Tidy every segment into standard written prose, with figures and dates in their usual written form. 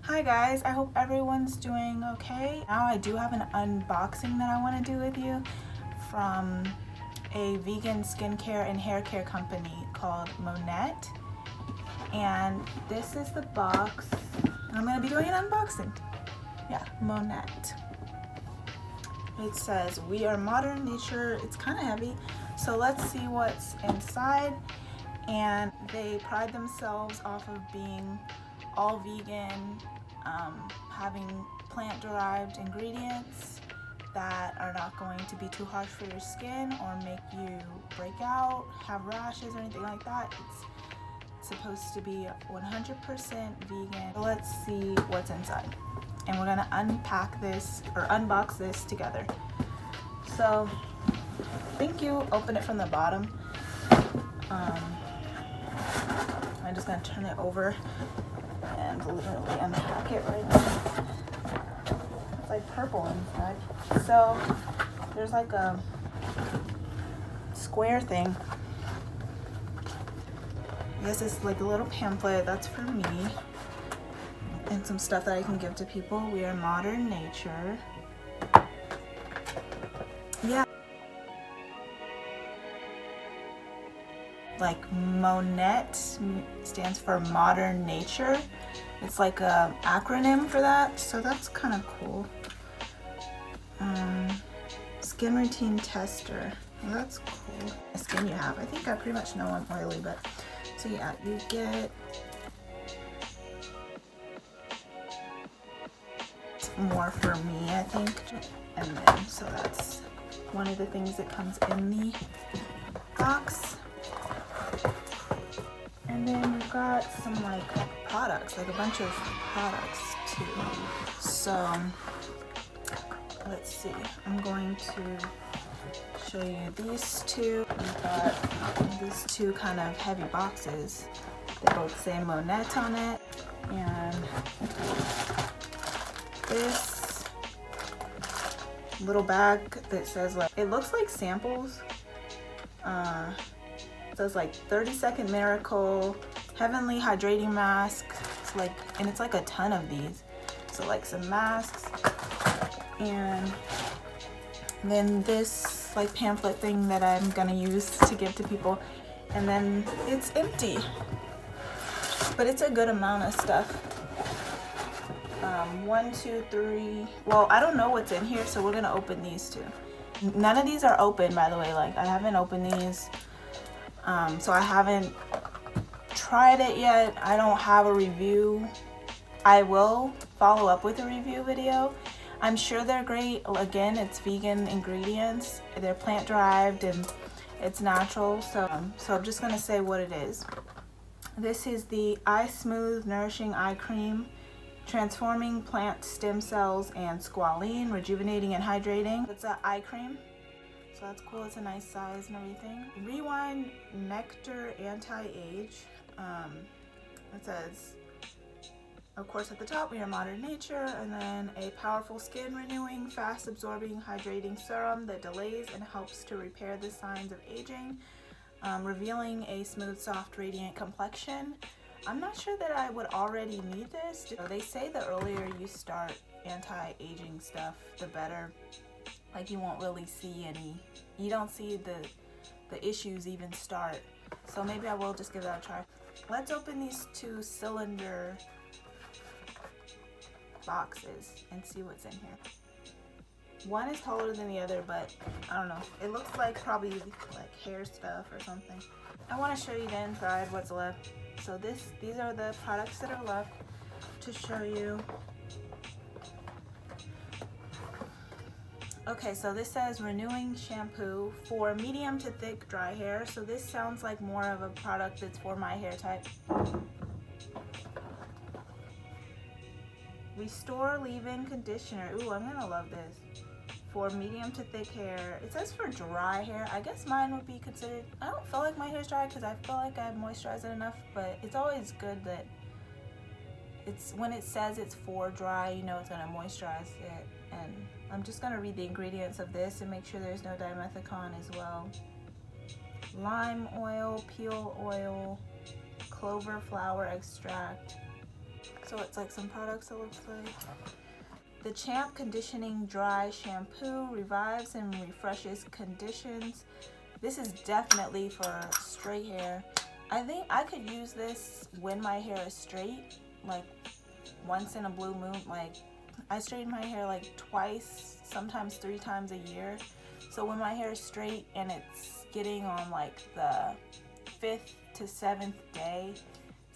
Hi guys, I hope everyone's doing okay. Now I do have an unboxing that I want to do with you from a vegan skincare and hair care company called Monat. And this is the box. I'm going to be doing an unboxing. Yeah, Monat. It says, "We are modern nature." It's kind of heavy, so let's see what's inside. And they pride themselves off of being all vegan, having plant-derived ingredients that are not going to be too harsh for your skin or make you break out, have rashes, or anything like that. It's supposed to be 100% vegan. So let's see what's inside. And we're gonna unpack this or unbox this together. So I think you open it from the bottom. I'm just gonna turn it over and literally unpack it right now. It's like purple inside. So there's like a square thing. I guess it's like a little pamphlet that's for me and some stuff that I can give to people. We are modern nature. Yeah. Like Monat stands for modern nature. It's like a acronym for that, so that's kind of cool. Skin routine tester. Well, that's cool. The skin you have. I think I pretty much know I'm oily, but so yeah, you get more for me, I think. And then so that's one of the things that comes in the box. And then we've got some like products, like a bunch of products too. So let's see, I'm going to show you these two. We've got these two kind of heavy boxes. They both say Monat on it. And this little bag that says like, it looks like samples. It says like 30-second miracle, heavenly hydrating mask. It's like, and it's like a ton of these. So like some masks, and then this like pamphlet thing that I'm gonna use to give to people. And then it's empty, but it's a good amount of stuff. 1, 2, 3. Well, I don't know what's in here, so we're gonna open these two. None of these are open, by the way. Like I haven't opened these. So I haven't tried it yet. I don't have a review. I will follow up with a review video. I'm sure they're great. Again, it's vegan ingredients. They're plant derived and it's natural. So I'm just gonna say what it is. This is the Eye Smooth Nourishing Eye Cream, transforming plant stem cells and squalene, rejuvenating and hydrating. It's an eye cream. So that's cool, it's a nice size and everything. Rewind Nectar Anti-Age. It says, of course at the top, we are modern nature, and then a powerful skin renewing, fast absorbing, hydrating serum that delays and helps to repair the signs of aging, revealing a smooth, soft, radiant complexion. I'm not sure that I would already need this. They say the earlier you start anti-aging stuff, the better. Like you won't really see any, you don't see the issues even start. So maybe I will just give that a try. Let's open these two cylinder boxes and see what's in here. One is taller than the other, but I don't know. It looks like probably like hair stuff or something. I want to show you the inside, what's left. So these are the products that are left to show you. Okay, so this says renewing shampoo for medium to thick dry hair. So this sounds like more of a product that's for my hair type. Restore leave-in conditioner. Ooh, I'm gonna love this. For medium to thick hair. It says for dry hair. I guess mine would be considered, I don't feel like my hair's dry because I feel like I've moisturized it enough, but it's always good that it's, when it says it's for dry, you know it's gonna moisturize it. And I'm just gonna read the ingredients of this and make sure there's no dimethicone as well. Lime oil, peel oil, clover flower extract. So it's like some products, it looks like. The Champ Conditioning Dry Shampoo revives and refreshes conditions. This is definitely for straight hair. I think I could use this when my hair is straight, like once in a blue moon. Like I straighten my hair like twice, sometimes 3 times a year. So when my hair is straight and it's getting on like the 5th to 7th day,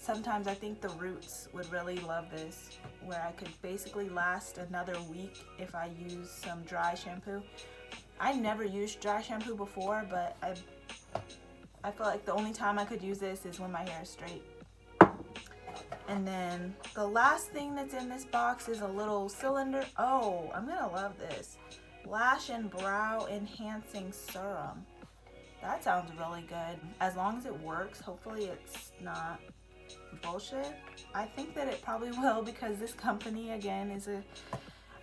sometimes I think the roots would really love this, where I could basically last another week if I use some dry shampoo. I never used dry shampoo before, but I feel like the only time I could use this is when my hair is straight. And then the last thing that's in this box is a little cylinder. Oh, I'm gonna love this. Lash and Brow Enhancing Serum. That sounds really good. As long as it works, hopefully it's not bullshit. I think that it probably will, because this company again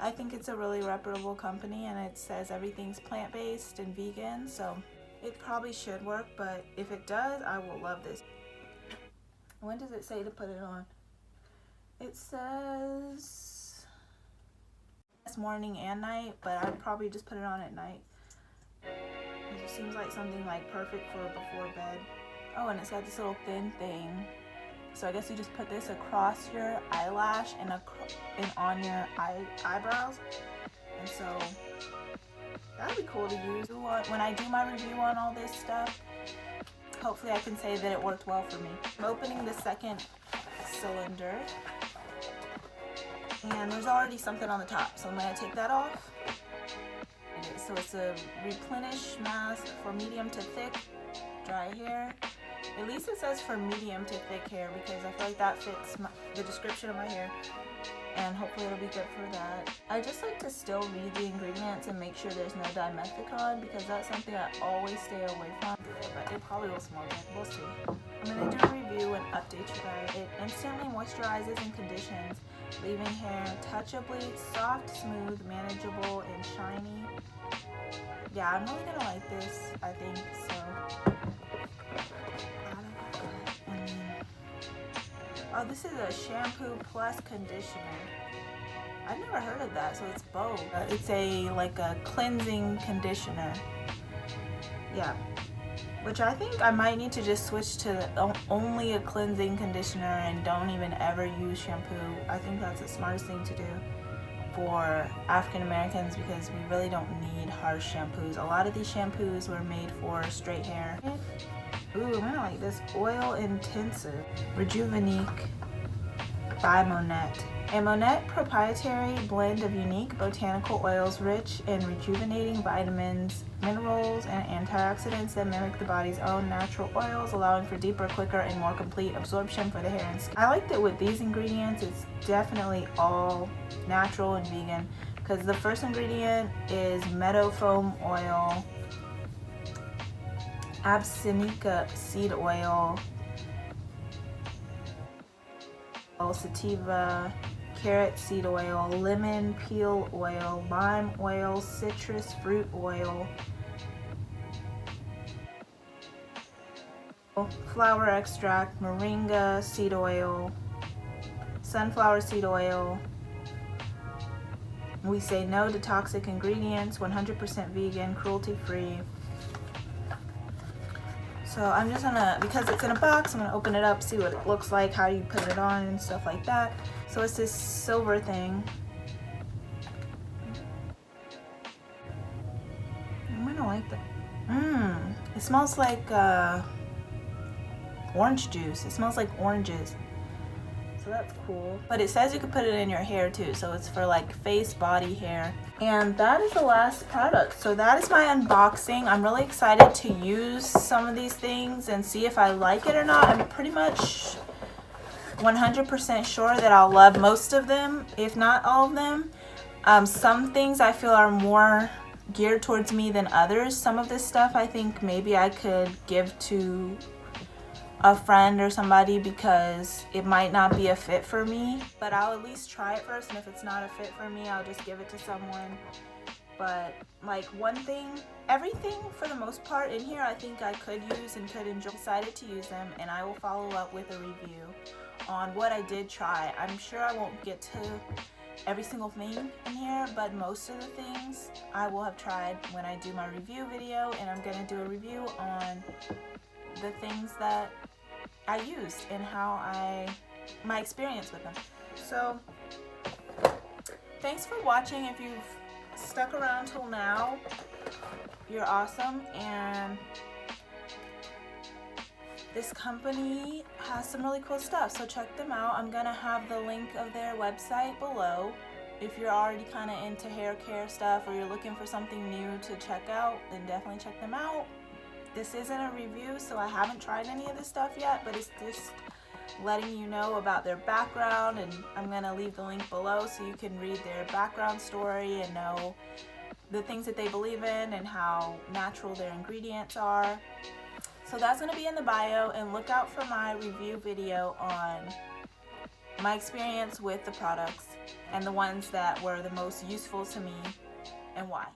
I think it's a really reputable company, and it says everything's plant-based and vegan, so it probably should work. But if it does, I will love this. When does it say to put it on? It says it's morning and night, but I'd probably just put it on at night. It just seems like something like perfect for before bed. Oh, and it's got this little thin thing. So I guess you just put this across your eyelash and on your eyebrows. And so that'd be cool to use. When I do my review on all this stuff, hopefully I can say that it worked well for me. I'm opening the second cylinder, and there's already something on the top, so I'm going to take that off. So it's a replenish mask for medium to thick dry hair. At least it says for medium to thick hair, because I feel like that fits the description of my hair, and hopefully it'll be good for that. I just like to still read the ingredients and make sure there's no dimethicone, because that's something I always stay away from. But it probably will smell good. We'll see. I'm going to do a review and update you guys. It instantly moisturizes and conditions, leaving hair touchably soft, smooth, manageable, and shiny. Yeah, I'm really going to like this, I think, so. Oh, this is a shampoo plus conditioner. I've never heard of that, so it's both. It's like a cleansing conditioner. Yeah, which I think I might need to just switch to only a cleansing conditioner and don't even ever use shampoo. I think that's the smartest thing to do for African Americans, because we really don't need harsh shampoos. A lot of these shampoos were made for straight hair. Ooh, I'm gonna like this. Oil Intensive Rejuvenique by Monat. A Monat proprietary blend of unique botanical oils rich in rejuvenating vitamins, minerals, and antioxidants that mimic the body's own natural oils, allowing for deeper, quicker, and more complete absorption for the hair and skin. I like that with these ingredients, it's definitely all natural and vegan, because the first ingredient is meadow foam oil, Abyssinica seed oil, sativa, carrot seed oil, lemon peel oil, lime oil, citrus fruit oil, flower extract, moringa seed oil, sunflower seed oil. We say no to toxic ingredients, 100% vegan, cruelty-free. So I'm just gonna, because it's in a box, I'm gonna open it up, see what it looks like, how you put it on and stuff like that. So it's this silver thing. I'm gonna like that. It smells like orange juice. It smells like oranges. So that's cool. But it says you can put it in your hair too, so it's for like face, body, hair. And that is the last product. So that is my unboxing. I'm really excited to use some of these things and see if I like it or not. I'm pretty much 100% sure that I'll love most of them, if not all of them. Some things I feel are more geared towards me than others. Some of this stuff I think maybe I could give to a friend or somebody, because it might not be a fit for me, but I'll at least try it first, and if it's not a fit for me, I'll just give it to someone. But like everything for the most part in here I think I could use and could enjoy. Decided to use them, and I will follow up with a review on what I did try. I'm sure I won't get to every single thing in here, but most of the things I will have tried when I do my review video, and I'm going to do a review on the things that I used and my experience with them. So thanks for watching. If you've stuck around till now, you're awesome. And this company has some really cool stuff, so check them out. I'm gonna have the link of their website below. If you're already kind of into hair care stuff, or you're looking for something new to check out, then definitely check them out. This isn't a review, so I haven't tried any of this stuff yet, but it's just letting you know about their background, and I'm gonna leave the link below so you can read their background story and know the things that they believe in and how natural their ingredients are. So that's going to be in the bio, and look out for my review video on my experience with the products and the ones that were the most useful to me and why.